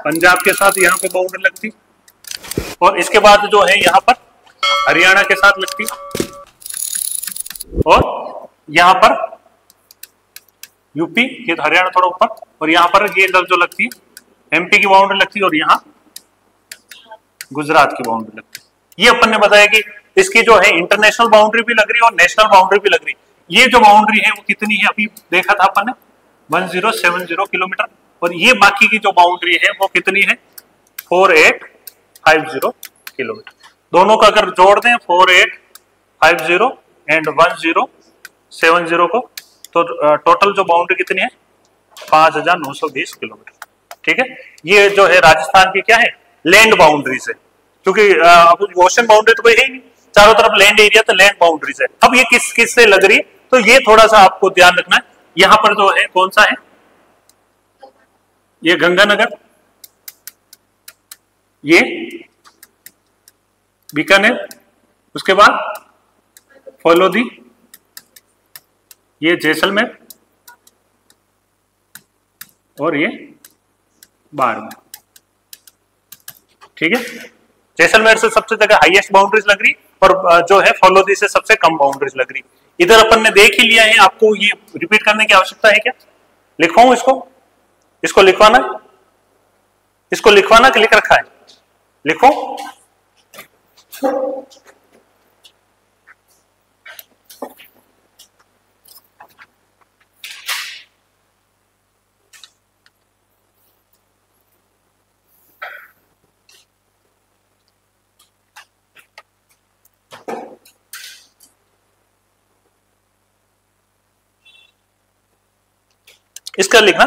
पंजाब के साथ यहाँ पे बाउंड्री लगती, और इसके बाद जो है यहाँ पर हरियाणा के साथ लगती, और यहाँ पर यूपी, ये तो हरियाणा थोड़ा ऊपर, और यहाँ पर ये जो लगती है एमपी की बाउंड्री लगती है, और यहाँ गुजरात की बाउंड्री लगती है। ये अपन ने बताया कि इसकी जो है इंटरनेशनल बाउंड्री भी लग रही है और नेशनल बाउंड्री भी लग रही है। ये जो बाउंड्री है वो कितनी है, अभी देखा था अपन ने 1070 किलोमीटर, और ये बाकी की जो बाउंड्री है वो कितनी है 4850 किलोमीटर। दोनों का अगर जोड़ दें 4850 एंड 1070 को, तो टोटल जो बाउंड्री कितनी है 5920 किलोमीटर। ठीक है, ये जो है राजस्थान की क्या है लैंड बाउंड्री से, क्योंकि ओशन बाउंड्री तो कोई है ही नहीं, चारों तरफ लैंड एरिया, तो लैंड बाउंड्री से। अब ये किस से लग रही है, तो ये थोड़ा सा आपको ध्यान रखना है। यहां पर जो है कौन सा है, ये गंगानगर, ये बीकानेर, उसके बाद फलोदी, ये जैसलमेर, और ये बाड़मेर। ठीक है, जैसलमेर से सबसे जगह हाईएस्ट बाउंड्रीज लग रही, और जो है फलोदी से सबसे कम बाउंड्रीज लग रही। इधर अपन ने देख ही लिया है, आपको ये रिपीट करने की आवश्यकता है क्या? लिखवाऊं इसको लिखवाना, इसको लिखवाना कि लिख रखा है, लिखो। इसका लिखना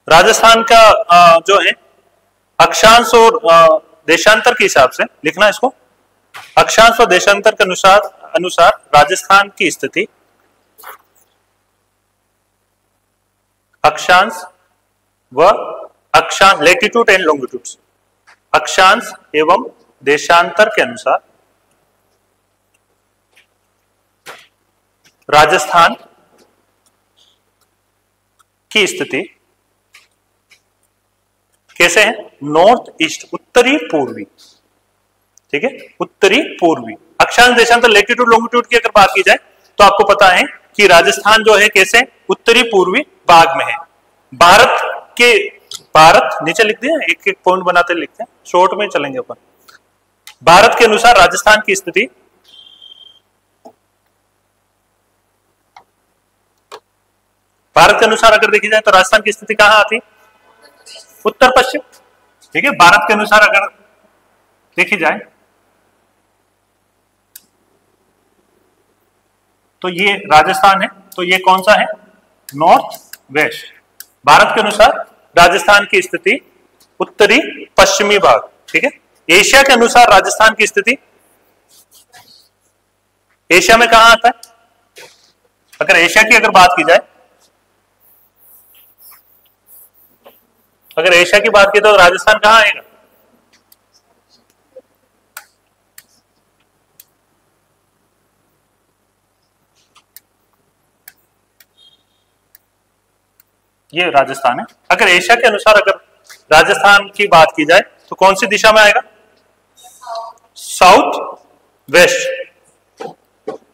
राजस्थान का जो है अक्षांश और देशांतर के हिसाब से लिखना इसको। अक्षांश और देशांतर के अनुसार राजस्थान की स्थिति, अक्षांश व अक्षांश लैटिट्यूड एंड लॉन्गिट्यूड, अक्षांश एवं देशांतर के अनुसार राजस्थान की स्थिति कैसे है, नॉर्थ ईस्ट, उत्तरी पूर्वी। ठीक है, उत्तरी पूर्वी। अक्षांश देशांतर लैटिट्यूड लॉन्गिट्यूड की अगर बात की जाए तो आपको पता है कि राजस्थान जो है कैसे उत्तरी पूर्वी भाग में है। भारत नीचे लिख दिया, एक एक पॉइंट बनाते लिखते हैं, शॉर्ट में चलेंगे अपन। भारत के अनुसार राजस्थान की स्थिति भारत के अनुसार अगर देखी जाए तो राजस्थान की स्थिति कहां आती, उत्तर पश्चिम। ठीक है, भारत के अनुसार अगर देखी जाए तो ये राजस्थान है, तो ये कौन सा है, नॉर्थ वेस्ट। भारत के अनुसार राजस्थान की स्थिति उत्तरी पश्चिमी भाग। ठीक है, एशिया के अनुसार राजस्थान की स्थिति एशिया में कहां आता है, अगर एशिया की अगर बात की जाए, अगर एशिया की बात की तो राजस्थान कहां आएगा, ये राजस्थान है। अगर एशिया के अनुसार अगर राजस्थान की बात की जाए तो कौन सी दिशा में आएगा, साउथ वेस्ट।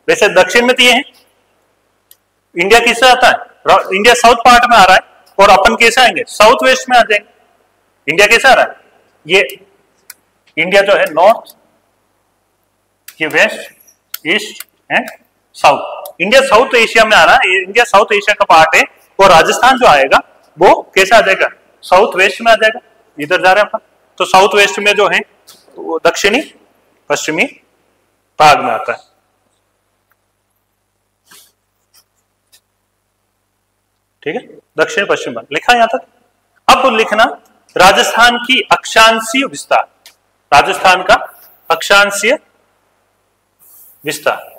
वैसे दक्षिण में तो ये है, इंडिया किससे आता है, इंडिया साउथ पार्ट में आ रहा है, और अपन कैसे आएंगे, साउथ वेस्ट में आ जाएंगे। इंडिया कैसे आ रहा है, ये इंडिया जो है नॉर्थ, ये west, east and south. India south Asia में आ रहा है, इंडिया साउथ एशिया का पार्ट है, और राजस्थान जो आएगा वो कैसे आ जाएगा, साउथ वेस्ट में आ जाएगा। इधर जा रहे हैं अपन, तो साउथ वेस्ट में जो है वो दक्षिणी पश्चिमी भाग में आता है। ठीक है, दक्षिण पश्चिम भाग लिखा यहां तक। अब लिखना राजस्थान की अक्षांशीय विस्तार, राजस्थान का अक्षांशीय विस्तार।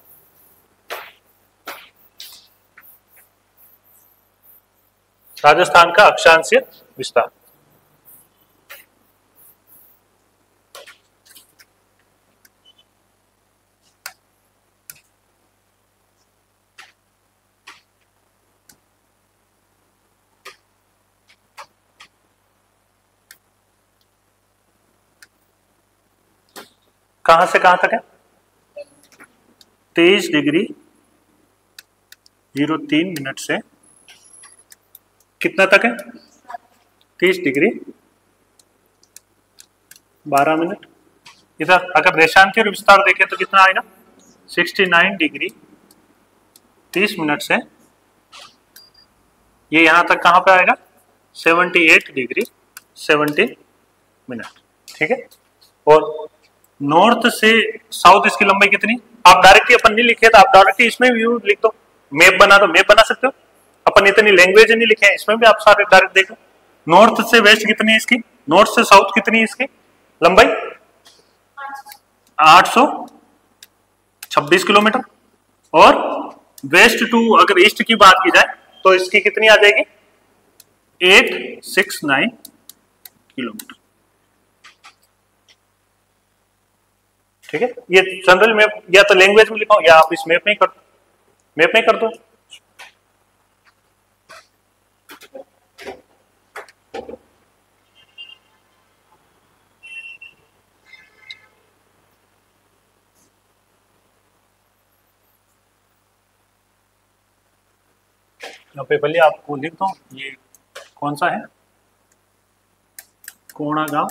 राजस्थान का अक्षांशीय विस्तार, कहां से कहां तक है? 23 डिग्री 03 मिनट से कितना तक है? 30 डिग्री 12 मिनट। इधर अगर देशांती और विस्तार देखें तो कितना आएगा? 69 डिग्री 30 मिनट से ये यहां तक कहां पे आएगा? 78 डिग्री 70 मिनट। ठीक है। और नॉर्थ से साउथ इसकी लंबाई कितनी? आप डायरेक्टली अपन नहीं लिखे तो आप डायरेक्टली इसमें भी लिख दो, मैप बना दो, मैप बना सकते हो। अपन इतनी लैंग्वेज नहीं लिखे हैं, इसमें भी आप सारे डायरेक्ट देखो। नॉर्थ से वेस्ट कितनी है इसकी? नॉर्थ से साउथ कितनी है इसकी लंबाई? 826 किलोमीटर। और वेस्ट टू अगर ईस्ट की बात की जाए तो इसकी कितनी आ जाएगी? 869 किलोमीटर। ठीक है। ये जनरल मैप या तो लैंग्वेज में लिखा या आप इस मैप में कर दो, मैप में कर दो। यहाँ पे पहले आपको लिख दो, ये कौन सा है? कोणागांव।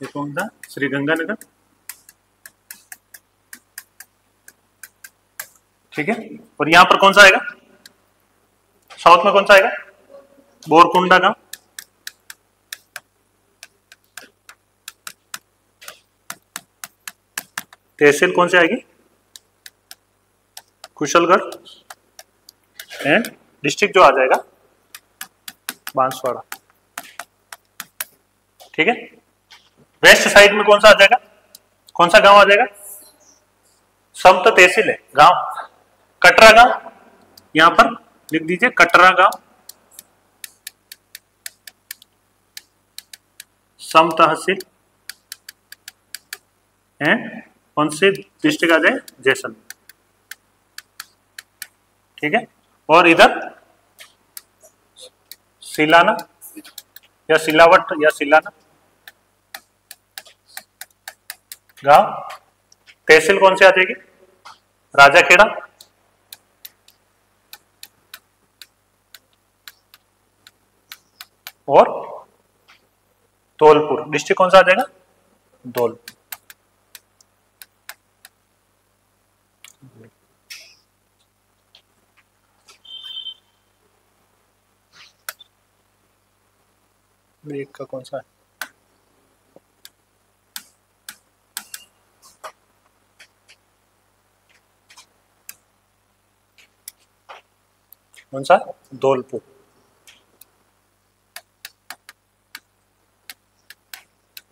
ये कौन सा? श्रीगंगानगर। ठीक है। और यहां पर कौन सा आएगा? साउथ में कौन सा आएगा? बोरकुंडा गांव। तहसील कौन सी आएगी? कुशलगढ़। एंड डिस्ट्रिक्ट जो आ जाएगा बांसवाड़ा। ठीक है। वेस्ट साइड में कौन सा आ जाएगा? कौन सा गांव आ जाएगा? सब तो तहसील है, गांव कटरा गांव। यहां पर लिख दीजिए कटरा गांव। सम तहसील एंड कौन सी डिस्ट्रिक्ट आ जाए? जैसलमेर। ठीक है। और इधर सिलाना या सिलावट या सिलाना गांव। तहसील कौन सी आ जाएगी? राजाखेड़ा। और धौलपुर। डिस्ट्रिक्ट कौन सा आ जाएगा? धौलपुर। एक का कौन सा है? कौन सा? धौलपुर।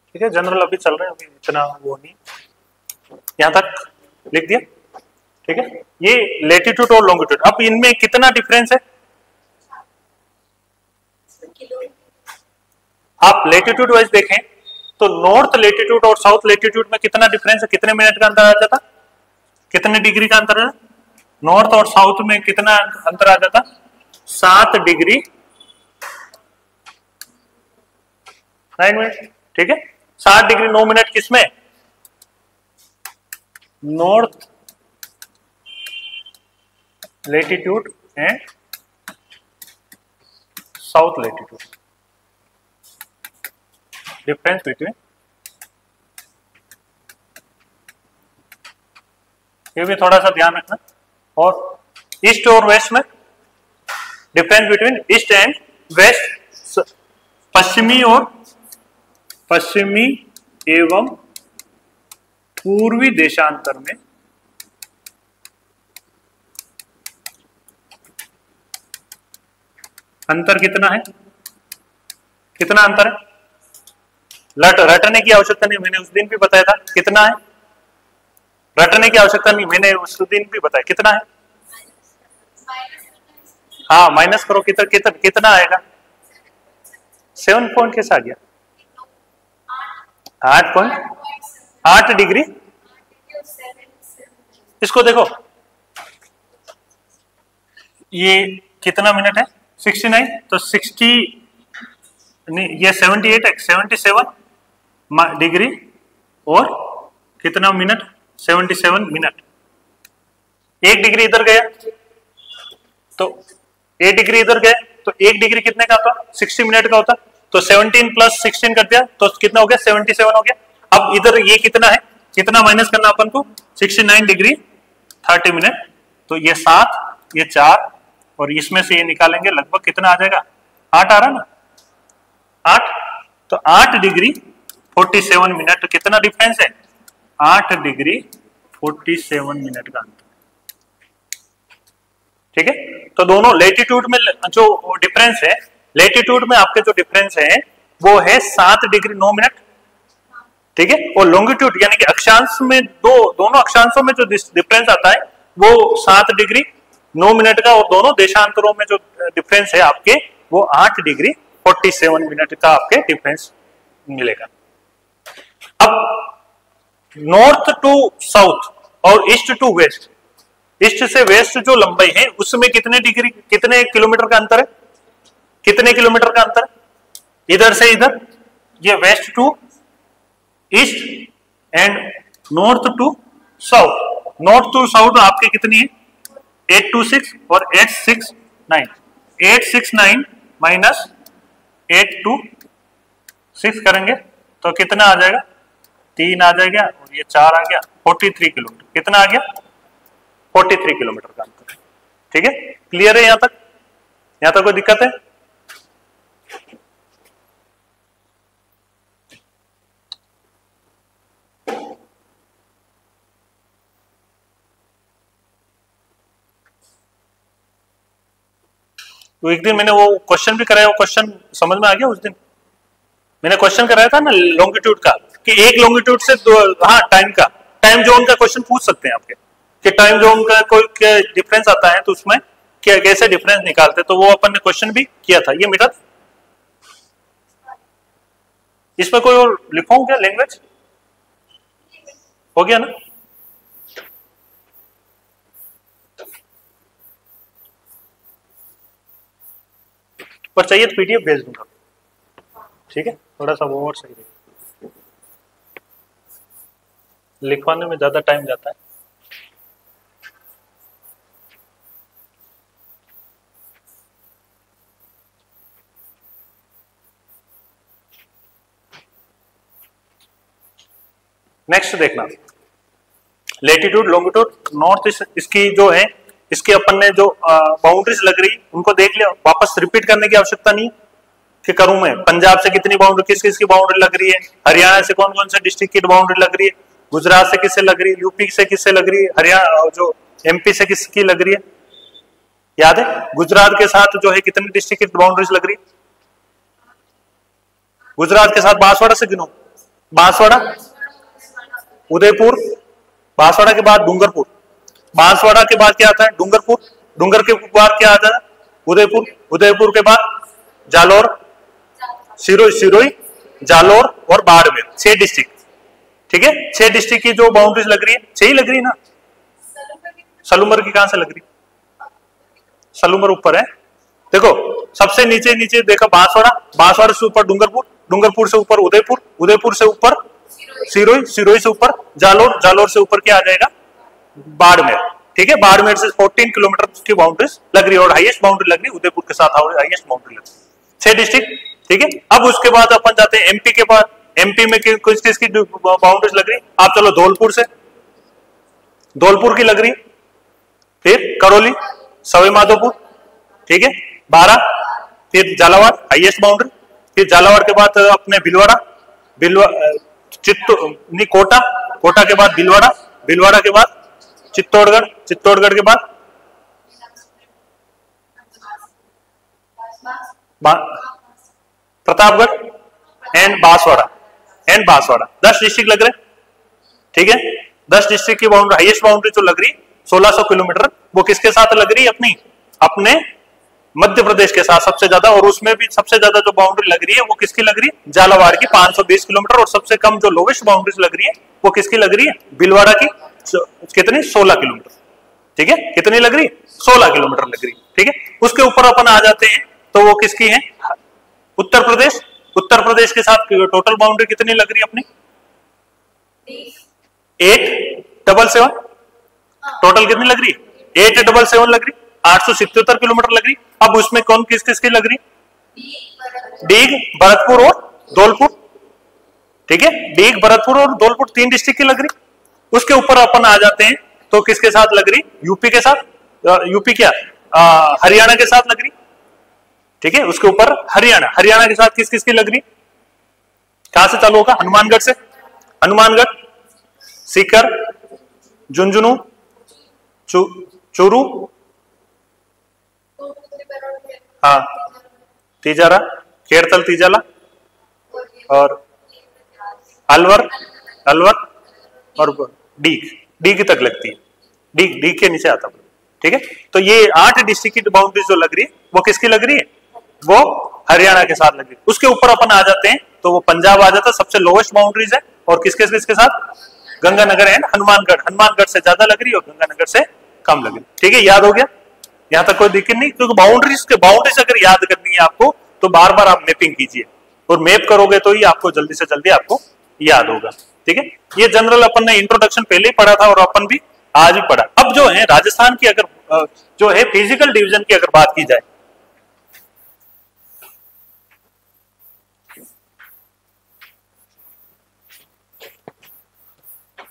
ठीक है। जनरल अभी चल रहे हैं, अभी इतना वो नहीं। यहां तक लिख दिया। ठीक है। ये लेटीट्यूड और लॉन्गिट्यूड, अब इनमें कितना डिफरेंस है? आप लेटीट्यूड वाइज देखें तो नॉर्थ लेटीट्यूड और साउथ लेटीट्यूड में कितना डिफरेंस है? कितने मिनट का अंतर आ जाता? कितने डिग्री का अंतर है? नॉर्थ और साउथ में कितना अंतर आ जाता? 7 डिग्री 9 मिनट। ठीक है। 7 डिग्री 9 मिनट किसमें? North latitude and south latitude. Difference between, ये भी थोड़ा सा ध्यान रखना। और ईस्ट और वेस्ट में difference between east and west. पश्चिमी एवं पूर्वी देशांतर में अंतर कितना है? कितना अंतर है? रटने की आवश्यकता नहीं, मैंने उस दिन भी बताया था। कितना है? रटने की आवश्यकता नहीं, मैंने उस दिन भी बताया। कितना है? हाँ, माइनस करो। कितना आएगा? 7 पॉइंट कैसे आ गया? 8 डिग्री। इसको देखो, ये कितना मिनट है? 69। तो 60 नहीं, ये 78 है, 77 डिग्री और कितना मिनट, 77 मिनट। 1 डिग्री इधर गया तो 1 डिग्री इधर गया तो 1 डिग्री कितने का होता, 60 मिनट का होता। तो 17 प्लस 16 कर दिया तो कितना हो गया, 77 हो गया। अब इधर ये कितना है, कितना माइनस करना अपन को, 69 डिग्री 30 मिनट। तो ये 7, ये 4 और इसमें से ये निकालेंगे लगभग कितना आ जाएगा, 8 आ रहा ना, 8। तो 8 डिग्री 47 मिनट। तो कितना डिफरेंस है, 8 डिग्री 47 मिनट का अंतर। ठीक है, तो दोनों लेटीट्यूड में जो डिफरेंस है, लेटीट्यूड में आपके जो डिफरेंस है वो है 7 डिग्री 9 मिनट। ठीक है, और लॉन्गिट्यूड यानी कि अक्षांश में दोनों अक्षांशों में जो डिफरेंस आता है वो 7 डिग्री 9 मिनट का, और दोनों देशांतरों में जो डिफरेंस है आपके वो 8 डिग्री 47 मिनट का आपके डिफरेंस मिलेगा। अब नॉर्थ टू साउथ और ईस्ट टू वेस्ट, ईस्ट से वेस्ट जो लंबाई है उसमें कितने डिग्री, कितने किलोमीटर का अंतर है, कितने किलोमीटर का अंतर है इधर से इधर, ये west to east and north to south. North to south आपके कितनी है, 826 और 869। 869 माइनस 826 करेंगे तो कितना आ जाएगा, 3 आ जाएगा और ये 4 आ गया, 43 किलोमीटर। कितना आ गया, 43 किलोमीटर का अंतर है। ठीक है, क्लियर है यहां तक, यहां तक कोई दिक्कत है? तो एक दिन मैंने वो क्वेश्चन भी कराया, वो क्वेश्चन समझ में आ गया? उस दिन मैंने क्वेश्चन कराया था ना लॉन्गिट्यूड का, कि एक लॉन्गिट्यूड से हाँ टाइम का, टाइम जोन का क्वेश्चन पूछ सकते हैं आपके, कि टाइम जोन का कोई डिफरेंस आता है तो उसमें क्या कैसे डिफरेंस निकालते, तो वो अपन ने क्वेश्चन भी किया था। ये मिटा, इसमें कोई और लिखो क्या, लैंग्वेज हो गया ना? पर चाहिए तो पीडीएफ भेज दूंगा। ठीक है, थोड़ा सा वो और सही रहेगा, लिखवाने में ज्यादा टाइम जाता है। नेक्स्ट देखना, लेटीट्यूड लॉन्गिट्यूड नॉर्थ ईस्ट, इसकी जो है इसकी अपन ने जो बाउंड्रीज लग रही उनको देख लिया, वापस रिपीट करने की आवश्यकता नहीं कि करूं मैं। पंजाब से कितनी बाउंड्री, किस किस की बाउंड्री लग रही है, हरियाणा से कौन कौन से डिस्ट्रिक्ट की बाउंड्री लग रही है, गुजरात से किससे लग रही है, यूपी से किससे लग रही है, हरियाणा जो एमपी से किसकी लग रही है, याद है? गुजरात के साथ जो है कितनी डिस्ट्रिक्ट की बाउंड्रीज लग रही है, गुजरात के साथ बांसवाड़ा से गिनो, बांसवाड़ा, उदयपुर, बांसवाड़ा के बाद डूंगरपुर, बांसवाड़ा के बाद क्या आता है, डूंगरपुर, डूंगर के बाद क्या आता है, उदयपुर, उदयपुर के बाद जालोर, सिरोही, सिरोही, जालोर और बाड़मेर, 6 डिस्ट्रिक्ट। ठीक है, 6 डिस्ट्रिक्ट की जो बाउंड्रीज लग रही है, 6 ही लग रही है ना। सलूमर की कहां से लग रही, सलूमर ऊपर है, देखो सबसे नीचे नीचे देखो बांसवाड़ा, बांसवाड़ा से ऊपर डूंगरपुर, डूंगरपुर से ऊपर उदयपुर, उदयपुर से ऊपर सिरोही, सिरोही से ऊपर जालोर, जालोर से ऊपर क्या आ जाएगा, बाड़मेर। ठीक है, बाड़मेर से 14 किलोमीटर की बाउंड्रीज लग रही है और हाईएस्ट बाउंड्री लग रही है उदयपुर के साथ, हाईएस्ट बाउंड्री लग रही है, 6 डिस्ट्रिक्ट। ठीक है, अब उसके बाद अपन जाते हैं एमपी के बाद, एमपी में किस किस की बाउंड्रीज लग रही, आप चलो धौलपुर से, धौलपुर की लग रही, फिर करौली, सवाई माधोपुर, ठीक है, 12, फिर झालावाड़ हाईएस्ट बाउंड्री, फिर झालावाड़ के बाद अपने भिलवाड़ा, कोटा, कोटा के बाद भिलवाड़ा, भिलवाड़ा के बाद चित्तौड़गढ़, चित्तौड़गढ़ के बाद Pratapgarh and Banswara, and Banswara, 10 district लग रहे। ठीक है, 10 डिस्ट्रिक्ट की बाउंड्री, हाईएस्ट बाउंड्री जो लग रही 1600 किलोमीटर, वो किसके साथ लग रही है, अपने मध्य प्रदेश के साथ सबसे ज्यादा, और उसमें भी सबसे ज्यादा जो बाउंड्री लग रही है वो किसकी लग रही है, झालावाड़ की 520 किलोमीटर, और सबसे कम जो लोवेस्ट बाउंड्रीज लग रही है वो किसकी लग रही है, भिलवाड़ा की, कितनी, 16 किलोमीटर। ठीक है, कितनी लग रही, 16 किलोमीटर लग रही। ठीक है, उसके ऊपर अपन आ जाते हैं तो वो किसकी है, उत्तर प्रदेश, उत्तर प्रदेश के साथ टोटल बाउंड्री कितनी लग रही है अपनी? 877। टोटल कितनी लग रही है? 877 लग रही, 877 किलोमीटर लग रही। अब उसमें कौन किस किस की लग रही? डीग, भरतपुर और धौलपुर। ठीक है, डीग, भरतपुर और धौलपुर 3 डिस्ट्रिक्ट की लग रही। उसके ऊपर अपन आ जाते हैं तो किसके साथ लग रही? यूपी के साथ, यूपी क्या हरियाणा के साथ लग रही। ठीक है, उसके ऊपर हरियाणा, हरियाणा के साथ किस किस की लग रही? कहां से चालू होगा? हनुमानगढ़ से। हनुमानगढ़, सीकर, झुंझुनू, चूरू, हाँ, तीजारा, खेड़तल तीजाला और अलवर, अलवर और डीग, डीग तक लगती है। डीग, डीग के नीचे आता है। ठीक है, तो ये 8 डिस्ट्रिक्ट की बाउंड्री जो लग रही है वो किसकी लग रही है? वो हरियाणा के साथ लग रही है। उसके ऊपर अपन आ जाते हैं तो वो पंजाब आ जाता है, सबसे लोवेस्ट बाउंड्रीज है। और किसके किसके साथ? गंगानगर एंड हनुमानगढ़। हनुमानगढ़ से ज्यादा लग रही है और गंगानगर से कम लग रही है। ठीक है, याद हो गया? यहां तक कोई दिक्कत नहीं, क्योंकि बाउंड्रीज अगर याद करनी है आपको तो बार बार आप मैपिंग कीजिए और मैप करोगे तो ही आपको जल्दी से जल्दी आपको याद होगा। ठीक है, ये जनरल अपन ने इंट्रोडक्शन पहले ही पढ़ा था और अपन भी आज भी पढ़ा। अब जो है राजस्थान की अगर जो है फिजिकल डिवीजन की अगर बात की जाए,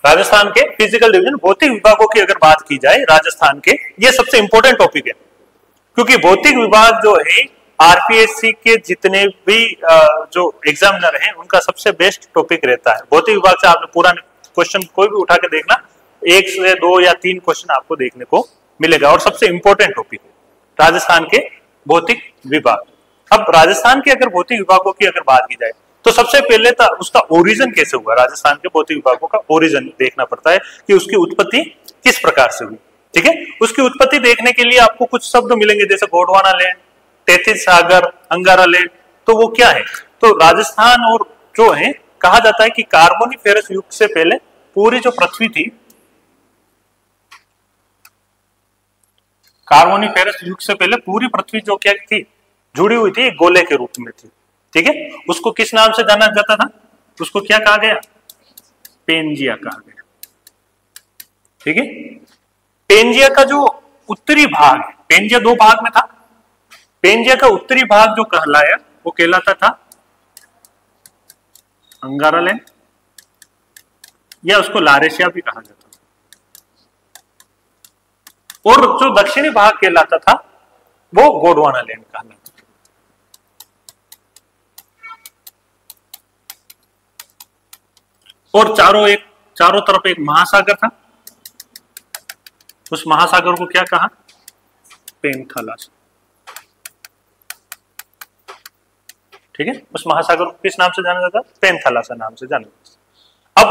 राजस्थान के फिजिकल डिवीजन भौतिक विभागों की अगर बात की जाए राजस्थान के, ये सबसे इंपॉर्टेंट टॉपिक है। क्योंकि भौतिक विभाग जो है आरपीएससी के जितने भी जो एग्जामिनर हैं उनका सबसे बेस्ट टॉपिक रहता है। भौतिक विभाग से आपने पूरा क्वेश्चन कोई भी उठा के देखना, 1 से 2 या 3 क्वेश्चन आपको देखने को मिलेगा और सबसे इंपॉर्टेंट टॉपिक है राजस्थान के भौतिक विभाग। अब राजस्थान के अगर भौतिक विभागों की अगर बात की जाए तो सबसे पहले तो उसका ओरिजिन कैसे हुआ, राजस्थान के भौतिक विभागों का ओरिजिन देखना पड़ता है कि उसकी उत्पत्ति किस प्रकार से हुई। ठीक है, उसकी उत्पत्ति देखने के लिए आपको कुछ शब्द मिलेंगे जैसे गोंडवाना लैंड, 33 सागर, अंगारा लैंड। तो वो क्या है? तो राजस्थान और जो है कहा जाता है कि कार्बोनिफेरस युग से पहले पूरी जो पृथ्वी थी, कार्बोनिफेरस युग से पहले पूरी पृथ्वी जो क्या थी, जुड़ी हुई थी, एक गोले के रूप में थी। ठीक है, उसको किस नाम से जाना जाता था? उसको क्या कहा गया? पेंजिया कहा गया। ठीक है, पेंजिया का जो उत्तरी भाग है, पेंजिया 2 भाग में था। पेंजिया का उत्तरी भाग जो कहलाया वो कहलाता था अंगारा लैंड, या उसको लारेशिया भी कहा जाता था। और जो दक्षिणी भाग कहलाता था वो गोंडवाना लैंड कहलाता था। और चारों तरफ एक महासागर था। उस महासागर को क्या कहा? पेंथालस। ठीक है, उस महासागर को किस नाम से जाना जाता? पेंथालस नाम से जाना जाता। अब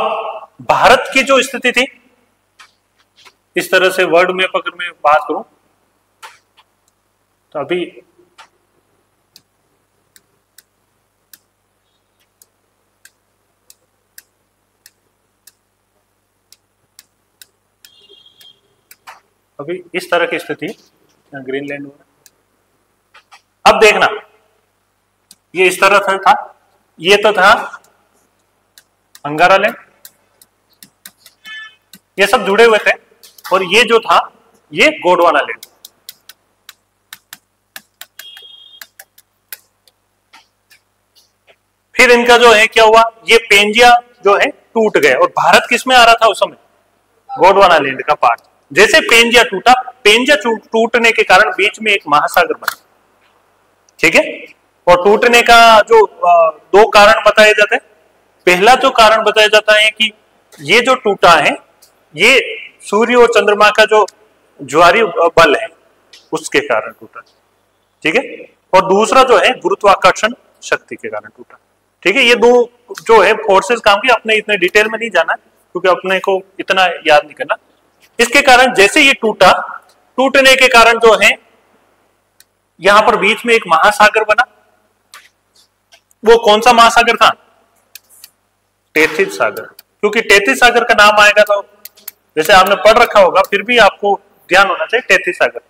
भारत की जो स्थिति थी, इस तरह से वर्ल्ड मैप अगर मैं बात करूं तो अभी इस तरह की स्थिति, ग्रीनलैंड हो रहा। अब देखना, ये इस तरह से था, ये तो था अंगारा लैंड, ये सब जुड़े हुए थे। और ये जो था ये गोंडवाना लैंड। फिर इनका जो है क्या हुआ, ये पेंजिया जो है टूट गए और भारत किस में आ रहा था उस समय? गोंडवाना लैंड का पार्ट। जैसे पेंजिया टूटा, पेंजिया टूटने के कारण बीच में एक महासागर बना। ठीक है, और टूटने का जो 2 कारण बताए जाते हैं। पहला जो कारण बताया जाता है कि ये जो टूटा है ये सूर्य और चंद्रमा का जो ज्वारीय बल है उसके कारण टूटा। ठीक है, और दूसरा जो है गुरुत्वाकर्षण शक्ति के कारण टूटा। ठीक है, ये 2 जो है फोर्सेस काम की, अपने इतने डिटेल में नहीं जाना क्योंकि अपने को इतना याद नहीं करना। इसके कारण जैसे ये टूटा, टूटने के कारण जो है यहां पर बीच में एक महासागर बना। वो कौन सा महासागर था? तैथिस सागर। क्योंकि तैथिस सागर का नाम आएगा तो जैसे आपने पढ़ रखा होगा, फिर भी आपको ध्यान होना चाहिए तैथिस सागर।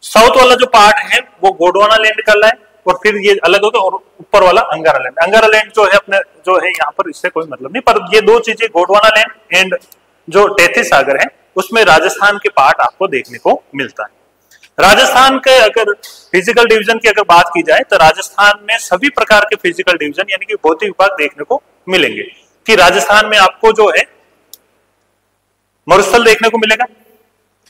साउथ वाला जो पार्ट है वो गोंडवाना लैंड कहलाए और फिर ये अलग होगा, और ऊपर वाला अंगारा लैंड। अंगारा लैंड जो है अपने जो है यहाँ पर, इससे कोई मतलब नहीं, पर ये दो चीजें गोंडवाना लैंड एंड जो तैतीस सागर है उसमें राजस्थान के पार्ट आपको देखने को मिलता है। राजस्थान के अगर फिजिकल डिवीजन की अगर बात की जाए तो राजस्थान में सभी प्रकार के फिजिकल डिवीजन यानी कि भौतिक विभाग देखने को मिलेंगे। कि राजस्थान में आपको जो है मरुस्थल देखने को मिलेगा,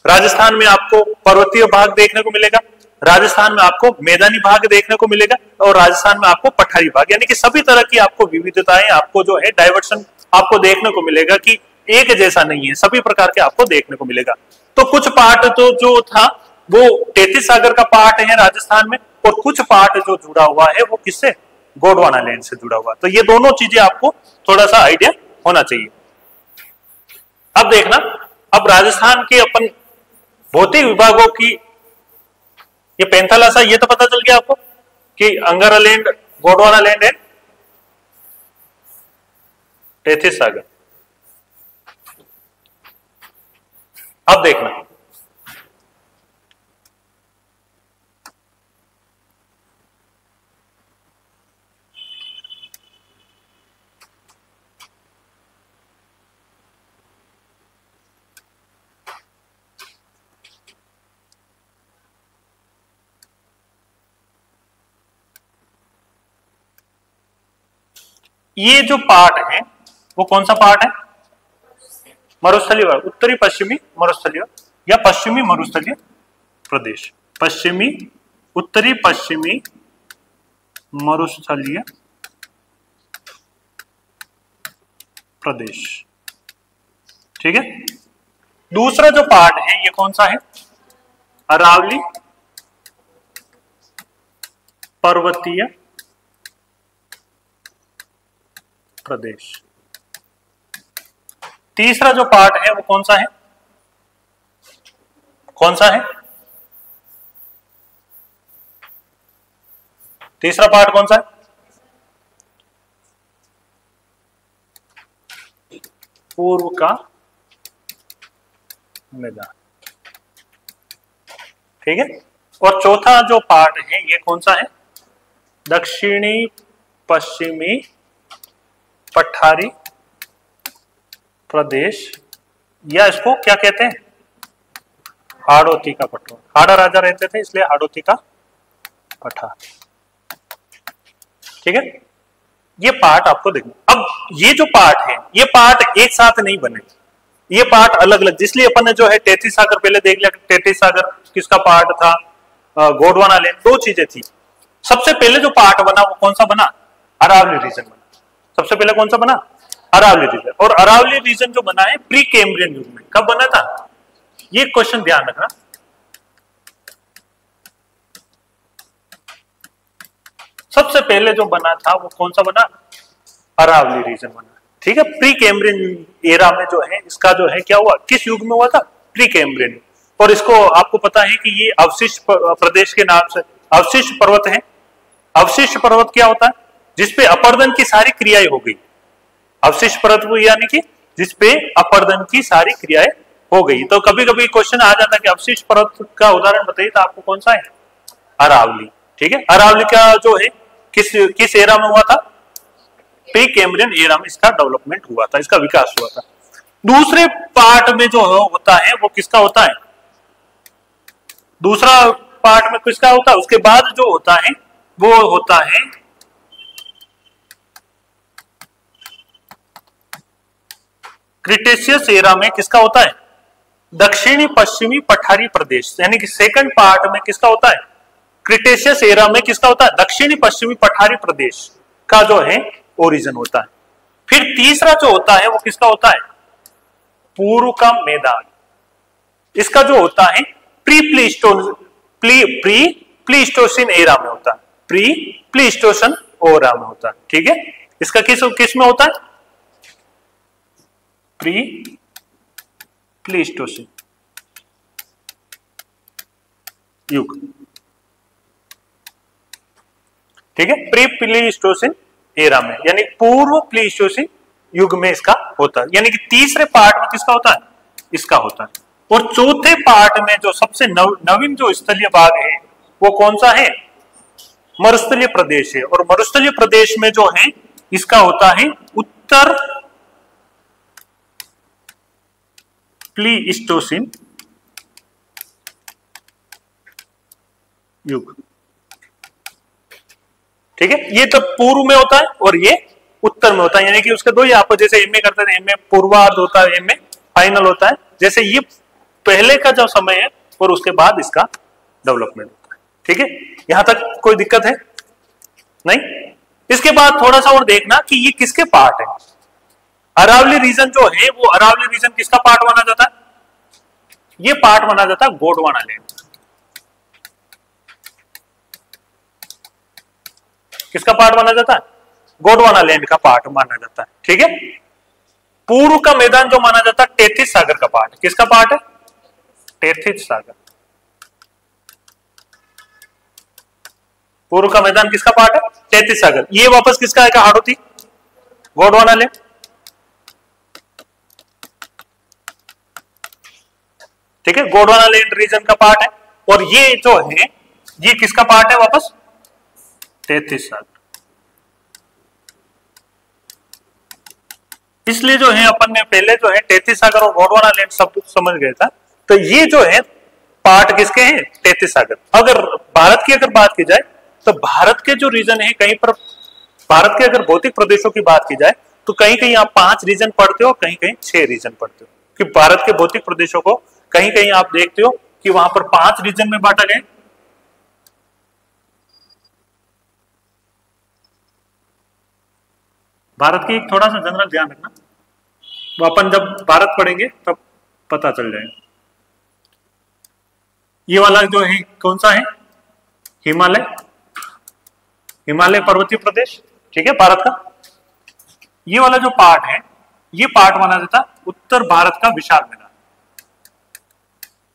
राजस्थान में आपको पर्वतीय भाग देखने को मिलेगा, राजस्थान में आपको मैदानी भाग देखने को मिलेगा, और राजस्थान में आपको पठारी भाग, यानी कि सभी तरह की आपको विविधताएं, आपको जो है डाइवर्सन आपको देखने को मिलेगा कि एक जैसा नहीं है, सभी प्रकार के आपको देखने को मिलेगा। तो कुछ पार्ट तो जो था वो 33 सागर का पार्ट है राजस्थान में, और कुछ पार्ट जो जुड़ा हुआ है वो किससे, गोंडवाना लैंड से जुड़ा हुआ। तो ये दोनों चीजें आपको थोड़ा सा आइडिया होना चाहिए। अब देखना, अब राजस्थान के अपन भौतिक विभागों की ये पैंथालासा, ये तो पता चल गया आपको कि अंगारा लैंड, गोंडवाना लैंड है, 33 सागर। अब देखना ये जो पार्ट है वो कौन सा पार्ट है, मरुस्थलीय भाग, उत्तरी पश्चिमी मरुस्थलीय या पश्चिमी मरुस्थलीय प्रदेश, पश्चिमी उत्तरी पश्चिमी मरुस्थलीय प्रदेश। ठीक है। दूसरा जो पार्ट है ये कौन सा है, अरावली पर्वतीय प्रदेश। तीसरा जो पार्ट है वो कौन सा है, कौन सा है, तीसरा पार्ट कौन सा है, पूर्व का मैदान। ठीक है। और चौथा जो पार्ट है ये कौन सा है, दक्षिणी पश्चिमी पठारी प्रदेश, या इसको क्या कहते हैं, हाड़ौती का पठार। हाड़ा राजा रहते थे इसलिए हाड़ौती का पठार। ठीक है। ये पार्ट आपको देखना। अब ये जो पार्ट है ये पार्ट एक साथ नहीं बने, ये पार्ट अलग अलग, जिसलिए अपन ने जो है 33 सागर पहले देख लिया। 33 सागर किसका पार्ट था, गोंडवाना लैंड। दो चीजें थी। सबसे पहले जो पार्ट बना वो कौन सा बना, अरावली रीजन बना। सबसे पहले कौन सा बना, अरावली रीजन। और अरावली रीजन जो बना है प्री कैम्ब्रियन युग में। कब बना था, ये क्वेश्चन ध्यान रखना। सबसे पहले जो बना था वो कौन सा बना, अरावली रीजन बना। ठीक है। प्री कैम्ब्रियन एरा में जो है इसका जो है क्या हुआ, किस युग में हुआ था, प्री कैम्ब्रियन। और इसको आपको पता है कि ये अवशिष्ट प्रदेश के नाम से अवशिष्ट पर्वत है। अवशिष्ट पर्वत क्या होता है, जिसपे अपर्दन की सारी क्रियाएं हो गई। अवशिष्ट पर्वत यानी कि जिसपे अपर्दन की सारी क्रियाएं हो गई। तो कभी कभी क्वेश्चन आ जाता है कि अवशिष्ट पर्वत का उदाहरण बताइए, तो आपको कौन सा है, अरावली। ठीक है। अरावली का जो है किस एरा में हुआ था, प्री कैम्ब्रियन एरा में इसका डेवलपमेंट हुआ था, इसका विकास हुआ था। दूसरे पार्ट में जो होता है वो किसका होता है, दूसरा पार्ट में किसका होता है, उसके बाद जो होता है वो होता है क्रिटेशियस एरा में किसका होता है, दक्षिणी पश्चिमी पठारी प्रदेश। यानी कि सेकंड पार्ट में किसका होता है, क्रिटेशियस एरा में किसका होता है, दक्षिणी पश्चिमी पठारी प्रदेश का जो है ओरिजिन होता है। फिर तीसरा जो होता है वो किसका होता है, पूर्व का मैदान। इसका जो होता है प्री प्लीस्टोसिन एरा में होता है, प्री प्लीस्टोसिन एरा में होता है। ठीक है। इसका किस में होता है, प्री प्लीस्टोसिन युग। ठीक है। प्री प्लीस्टोसिन एरा में, यानी पूर्व प्लीस्टोसिन युग में इसका होता है। यानी कि तीसरे पार्ट में किसका होता है, इसका होता है। और चौथे पार्ट में जो सबसे नवीन जो स्थलीय भाग है वो कौन सा है, मरुस्थलीय प्रदेश है, और मरुस्थलीय प्रदेश में जो है इसका होता है उत्तर प्लीस्टोसीन युग। ठीक है, ये तो पूर्व में होता है और ये उत्तर में होता है, यानी कि उसके दो ही आप जैसे एमए करते थे, एमए पूर्वार्ध होता है, एमए फाइनल होता है, जैसे ये पहले का जो समय है और उसके बाद इसका डेवलपमेंट होता है। ठीक है, यहां तक कोई दिक्कत है नहीं। इसके बाद थोड़ा सा और देखना कि ये किसके पार्ट है। अरावली रीजन जो है वो अरावली रीजन किसका पार्ट माना जाता है? ये पार्ट माना जाता है गोंडवाना लैंड। किसका पार्ट माना जाता है? गोंडवाना लैंड का पार्ट माना जाता है। ठीक है, पूर्व का मैदान जो माना जाता है टेथिस सागर का पार्ट। किसका पार्ट है? टेथिस सागर। पूर्व का मैदान किसका पार्ट है? टेथिस सागर। ये वापस किसका आएगा? हाड़ौती, गोंडवाना लैंड। ठीक है, गोंडवाना लैंड रीजन का पार्ट है, और ये जो है ये किसका पार्ट है? वापस टेथिस सागर। इसलिए जो है अपन ने पहले जो है टेथिस सागर और गोंडवाना लैंड सब कुछ समझ गया था। तो ये जो है पार्ट किसके हैं? टेथिस सागर। अगर भारत की अगर बात की जाए तो भारत के जो रीजन है, कहीं पर भारत के अगर भौतिक प्रदेशों की बात की जाए तो कहीं कहीं आप 5 रीजन पढ़ते हो, कहीं कहीं 6 रीजन पढ़ते हो, कि भारत के भौतिक प्रदेशों को कहीं कहीं आप देखते हो कि वहां पर 5 रीजन में बांटा गया। भारत की एक थोड़ा सा जनरल ध्यान रखना, वो अपन जब भारत पढ़ेंगे तब पता चल जाएगा। ये वाला जो है कौन सा है? हिमालय, हिमालय पर्वतीय प्रदेश। ठीक है, भारत का ये वाला जो पार्ट है, ये पार्ट माना जाता उत्तर भारत का विशाल मैदान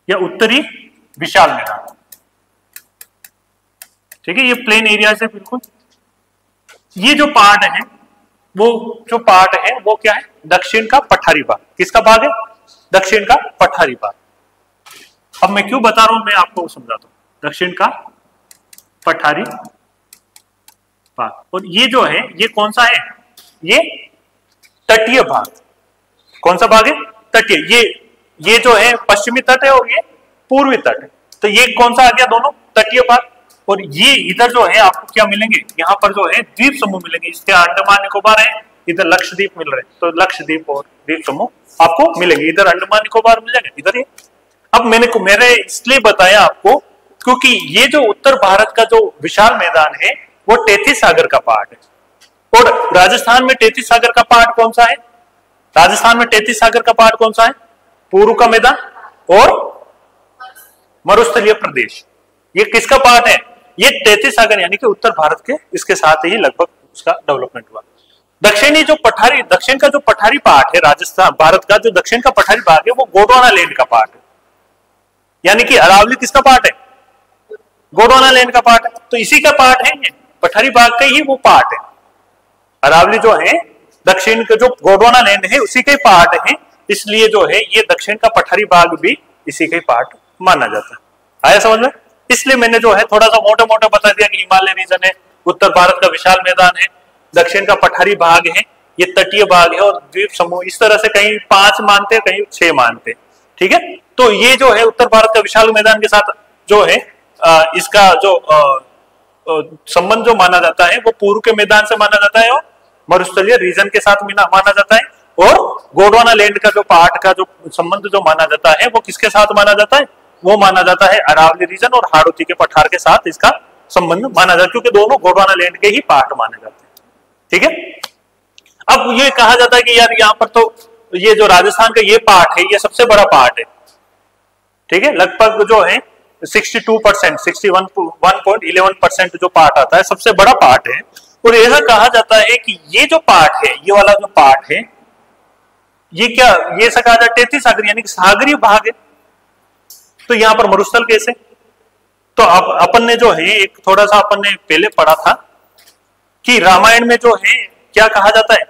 या उत्तरी विशाल मैदान। ठीक है, ये प्लेन एरिया से बिल्कुल। ये जो पार्ट है वो जो पार्ट है वो क्या है? दक्षिण का पठारी भाग। किसका भाग है? दक्षिण का पठारी भाग। अब मैं क्यों बता रहा हूं, मैं आपको समझाता हूं। दक्षिण का पठारी भाग, और ये जो है ये कौन सा है? ये तटीय भाग। कौन सा भाग है? तटीय। ये जो है पश्चिमी तट है और ये पूर्वी तट है, तो ये कौन सा आ गया? दोनों तटीय भाग। और ये इधर जो है आपको क्या मिलेंगे? यहाँ पर जो है द्वीप समूह मिलेंगे। इसके अंडमान निकोबार है, इधर लक्षद्वीप मिल रहे हैं, तो लक्षद्वीप और द्वीप समूह आपको मिलेंगे। इधर अंडमान निकोबार मिल जाएंगे, इधर ये। अब मैंने इसलिए बताया आपको क्योंकि ये जो उत्तर भारत का जो विशाल मैदान है वो टेथिस सागर का पार्ट है। और राजस्थान में टेथिस सागर का पार्ट कौन सा है? राजस्थान में टेथिस सागर का पार्ट कौन सा है? पूर्व का मैदान और मरुस्थलीय प्रदेश। ये किसका पार्ट है? ये टेथिस सागर, यानी कि उत्तर भारत के इसके साथ ही लगभग उसका डेवलपमेंट हुआ। दक्षिणी जो पठारी, दक्षिण का जो पठारी पार्ट है राजस्थान भारत का, जो दक्षिण का पठारी भाग है वो गोंडवाना लैंड का पार्ट है, यानी कि अरावली किसका पार्ट है? गोंडवाना लैंड का पार्ट है। तो इसी का पार्ट है, पठारी भाग का ही वो पार्ट है। अरावली जो है दक्षिण का जो गोंडवाना लैंड है उसी का ही पार्ट है, इसलिए जो है ये दक्षिण का पठारी भाग भी इसी का ही पार्ट माना जाता है। आया समझ में? इसलिए मैंने जो है थोड़ा सा मोटे मोटे बता दिया कि हिमालय रीजन है, उत्तर भारत का विशाल मैदान है, दक्षिण का पठारी भाग है, ये तटीय भाग है, और द्वीप समूह। इस तरह से कहीं 5 मानते हैं, कहीं 6 मानते हैं। ठीक है, तो ये जो है उत्तर भारत का विशाल मैदान के साथ जो है इसका जो संबंध जो माना जाता है वो पूर्व के मैदान से माना जाता है और मरुस्थलीय रीजन के साथ माना जाता है, और गोंडवाना लैंड का जो पार्ट का जो संबंध जो माना जाता है वो किसके साथ माना जाता है? वो माना जाता है अरावली रीजन और हाड़ौती के पठार के साथ इसका संबंध माना जाता है, क्योंकि दोनों गोंडवाना लैंड के ही पार्ट माने जाते हैं। ठीक है, अब ये कहा जाता है कि यार यहाँ पर तो ये जो राजस्थान का ये पार्ट है ये सबसे बड़ा पार्ट है। ठीक है, लगभग जो है 62%, 61.11% जो पार्ट आता है सबसे बड़ा पार्ट है। और ऐसा कहा जाता है कि ये जो पार्ट है, ये वाला जो पार्ट है, ये क्या, ये ऐसा कहा जाता है टेथिस सागर, यानी कि सागरीय भाग है। तो यहां पर मरुस्थल कैसे? तो अब अपन ने जो है एक थोड़ा सा अपन ने पहले पढ़ा था कि रामायण में जो है क्या कहा जाता है?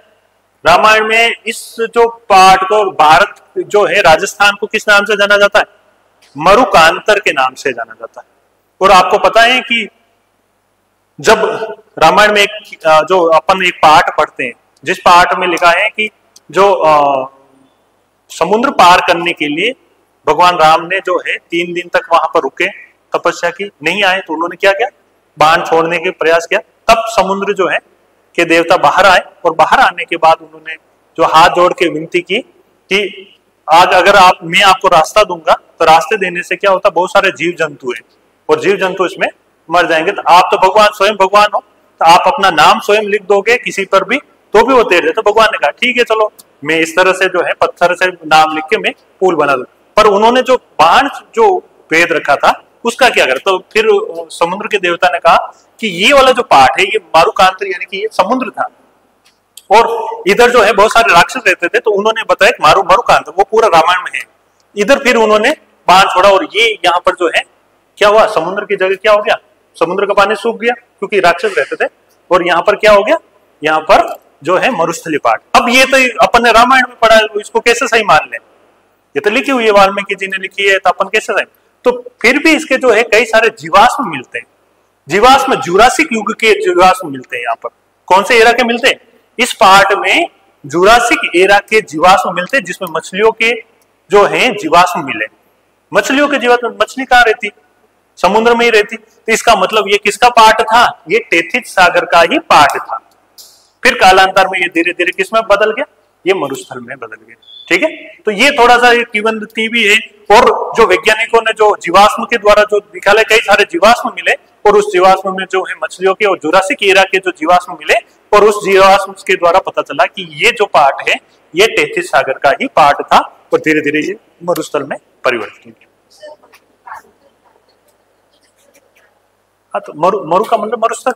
रामायण में इस जो पार्ट को, भारत जो है राजस्थान को किस नाम से जाना जाता है? मरुकांतर के नाम से जाना जाता है। और आपको पता है कि जब रामायण में एक जो अपन एक पाठ पढ़ते हैं, जिस पाठ में लिखा है कि जो समुद्र पार करने के लिए भगवान राम ने जो है 3 दिन तक वहां पर रुके, तपस्या की, नहीं आए तो उन्होंने क्या किया, बाण छोड़ने के प्रयास किया। तब समुद्र जो है के देवता बाहर आए और बाहर आने के बाद उन्होंने जो हाथ जोड़ के विनती की कि आज अगर मैं आपको रास्ता दूंगा तो रास्ते देने से क्या होता, बहुत सारे जीव जंतु है और जीव जंतु इसमें मर जाएंगे, तो आप तो भगवान स्वयं भगवान हो, तो आप अपना नाम स्वयं लिख दोगे किसी पर भी तो भी वो तैर जाए। तो भगवान ने कहा ठीक है चलो, मैं इस तरह से जो है पत्थर से नाम लिख के मैं पुल बना दूं। पर उन्होंने जो बाण जो भेद रखा था उसका क्या करा, तो फिर समुद्र के देवता ने कहा कि ये वाला जो पाठ है ये मारुकांतर यानी कि ये समुद्र था और इधर जो है बहुत सारे राक्षस रहते थे, तो उन्होंने बताया कि मारुकांतर वो पूरा रामायण में है। इधर फिर उन्होंने बाण छोड़ा और ये यहाँ पर जो है क्या हुआ, समुद्र की जगह क्या हो गया, समुद्र का पानी सूख गया क्योंकि राक्षस रहते थे, और यहाँ पर क्या हो गया, यहाँ पर जो है मरुस्थली पाठ। अब ये तो अपन ने रामायण में पढ़ा है, इसको कैसे सही मान लें, ये तो लिखी हुई है, वाल्मीकि जी ने लिखी है, तो अपन कैसे सही। तो फिर भी इसके जो है कई सारे जीवाश्म मिलते हैं, जीवाश्म जुरासिक युग के जीवाश्म मिलते हैं। यहाँ पर कौन से एरा के मिलते हैं, इस पार्ट में जुरासिक एरा के जीवाश्म मिलते हैं, जिसमें मछलियों के जो है जीवाश्म मिले। मछलियों के जीवाश्म, मछली कहाँ रहती, समुद्र में ही रहती, तो इसका मतलब ये किसका पार्ट था, ये टेथिस सागर का ही पार्ट था। फिर कालांतर में ये धीरे धीरे किस में बदल गया, ये मरुस्थल में बदल गया। ठीक है, तो ये थोड़ा सा किंवदंती भी है। और जो वैज्ञानिकों ने जो जीवाश्म के द्वारा जो निकाले, कई सारे जीवाश्म मिले और उस जीवाश्म में जो है मछलियों के और जुरासिक एरा के जो जीवाश्म मिले, और उस जीवाश्म के द्वारा पता चला कि ये जो पार्ट है ये टेथिस सागर का ही पार्ट था और धीरे धीरे ये मरुस्थल में परिवर्तित हो गया। हाँ, तो मरु का मतलब मरुस्थल,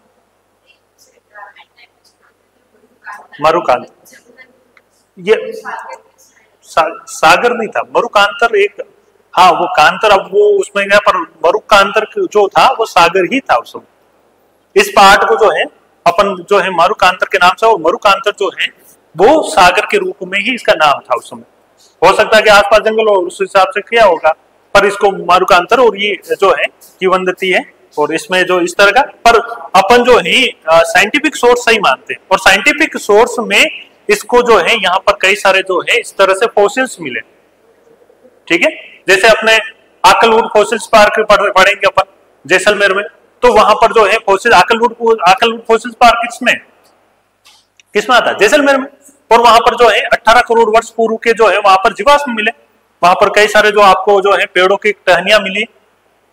मरुकांत, ये सागर नहीं था, मरुकांतर एक, हाँ वो कांतर, अब वो उसमें गया, पर मरुकांतर जो था वो सागर ही था उस समय। इस पार्ट को जो है अपन जो है मरुकांतर के नाम से, और मरुकांतर जो है वो सागर के रूप में ही इसका नाम था उस समय। हो सकता है कि आसपास जंगल हो, उस हिसाब से किया होगा, पर इसको मरुकांतर, और ये जो है किंवदंती है, और इसमें जो इस तरह का, पर अपन जो है साइंटिफिक सोर्स सही मानते हैं, और साइंटिफिक सोर्स में इसको जो है यहाँ पर कई सारे जो है इस तरह से फॉसिल्स मिले। ठीक है, जैसे अपने आकलवुड फॉसिल्स पार्क पढ़ेंगे अपन जैसलमेर में, तो वहां पर जो है फॉसिल आकलवुड फॉसिल्स पार्क किसमें आता है, जैसलमेर में। और वहां पर जो है 18 करोड़ वर्ष पूर्व के जो है वहां पर जीवाश्म मिले, वहां पर कई सारे जो आपको जो है पेड़ों की टहनियां मिली,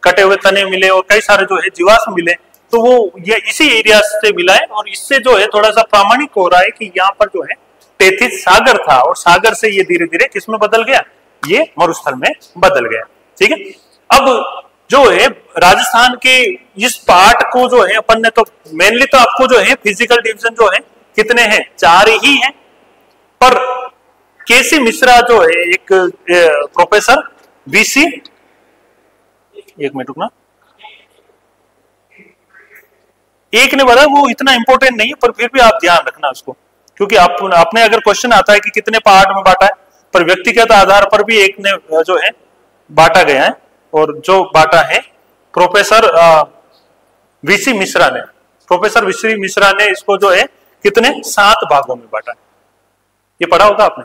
कटे हुए तने मिले, और कई सारे जो है जीवाश्म मिले। तो वो ये इसी एरिया से मिला है, और इससे जो है थोड़ा सा प्रामाणिक हो रहा है कि यहाँ पर जो है टेथिस सागर था, और सागर से ये धीरे धीरे किसमें बदल गया, ये मरुस्थल में बदल गया। ठीक है, अब जो है राजस्थान के इस पार्ट को जो है अपन ने तो मेनली तो आपको जो है फिजिकल डिवीजन जो है कितने हैं, 4 ही हैं। पर केसी मिश्रा जो है एक प्रोफेसर बीसी, एक मिनट रुकना, एक ने बताया, वो इतना इंपॉर्टेंट नहीं है पर फिर भी आप ध्यान रखना उसको, क्योंकि आपने अगर क्वेश्चन आता है कि कितने पार्ट में बांटा है, पर व्यक्तिगत आधार पर भी एक ने जो है बांटा गया है, और जो बांटा है प्रोफेसर वीसी मिश्रा ने, प्रोफेसर वीसी मिश्रा ने इसको जो है कितने 7 भागों में बांटा है। ये पढ़ा होगा आपने,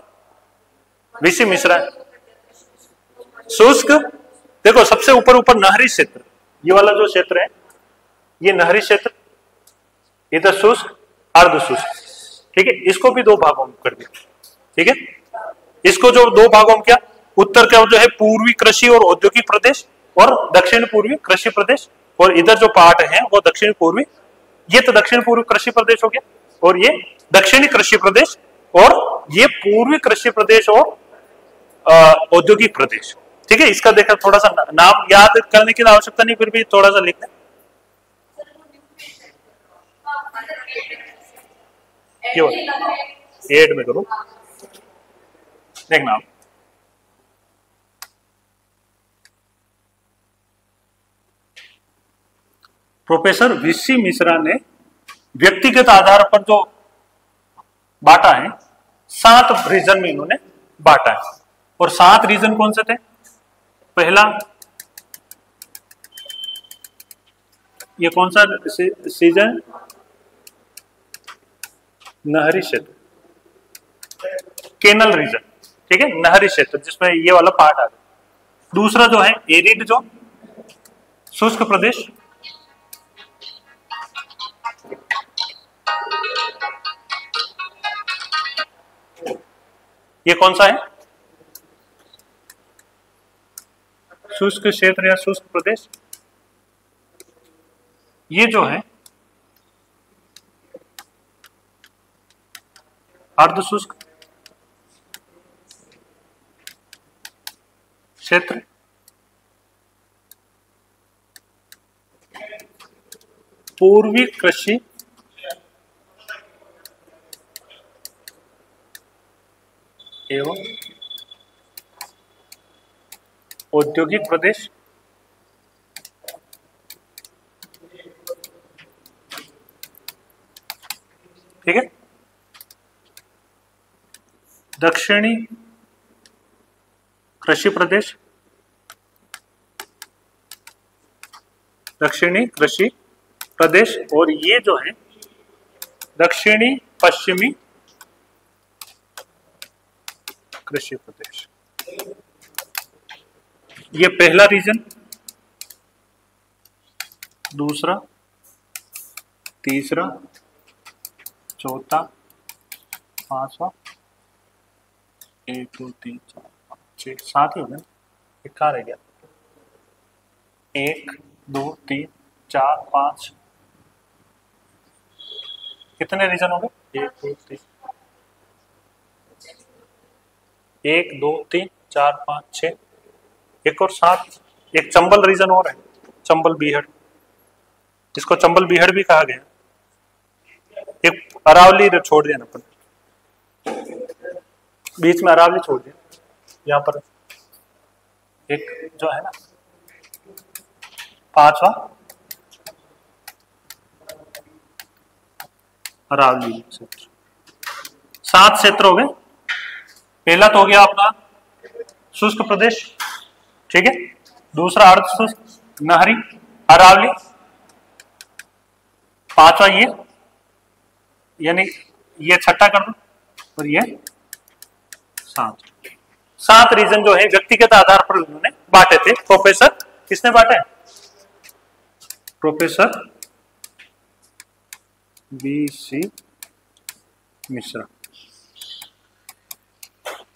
वीसी मिश्रा। शुष्क, देखो सबसे ऊपर ऊपर नहरी क्षेत्र, ये वाला जो क्षेत्र है ये नहरी क्षेत्र, इधर शुष्क अर्ध शुष्क। ठीक है, इसको भी 2 भागों में कर दिया। ठीक है, इसको जो 2 भागों में क्या, उत्तर का जो है पूर्वी कृषि और औद्योगिक प्रदेश, और दक्षिण पूर्वी कृषि प्रदेश, और इधर जो पार्ट है वो दक्षिण पूर्वी, ये तो दक्षिण पूर्वी कृषि प्रदेश हो गया, और ये दक्षिणी कृषि प्रदेश, और ये पूर्वी कृषि प्रदेश और औद्योगिक प्रदेश। ठीक है, इसका देखा थोड़ा सा नाम याद करने की आवश्यकता नहीं, फिर भी थोड़ा सा लिखना। क्यों 8 में करूं, देखना प्रोफेसर वीसी मिश्रा ने व्यक्तिगत आधार पर जो बांटा है 7 रीजन में इन्होंने बांटा है, और 7 रीजन कौन से थे, पहला ये कौन सा सीजन? नहरी क्षेत्र, केनल रीजन, ठीक है, नहरी क्षेत्र जिसमें ये वाला पार्ट आ रहा है। दूसरा जो है एरिड जो शुष्क प्रदेश, ये कौन सा है? शुष्क क्षेत्र या शुष्क प्रदेश। ये जो है अर्ध शुष्क क्षेत्र, पूर्वी कृषि एवं औद्योगिक प्रदेश, ठीक है। दक्षिणी कृषि प्रदेश, दक्षिणी कृषि प्रदेश, और ये जो है दक्षिणी पश्चिमी कृषि प्रदेश। ये पहला रीजन, दूसरा, तीसरा, चौथा, पांचवा, 1 2 3 4 5 6 7 ही हो गए, एक कहाँ रह गया? 1 2 3 4 5, कितने रीजन हो गए? 1 2 3 1 2 3 4 5 6, एक और 7, एक चंबल रीजन और है, चंबल बीहड़, जिसको चंबल बीहड़ भी कहा गया। एक अरावली छोड़ दिया ना अपन, बीच में अरावली छोड़ दिया, यहाँ पर एक जो है ना पांचवा अरावली क्षेत्र। 7 क्षेत्र हो गए। पहला तो हो गया अपना शुष्क प्रदेश, ठीक है, दूसरा अर्ध शुष्क नहरी अरावली, पांचवा ये, यानी ये छठा कर दो, और ये 7 रीजन जो है व्यक्तिगत आधार पर उन्होंने बांटे थे। प्रोफेसर किसने बांटे? प्रोफेसर BC मिश्रा,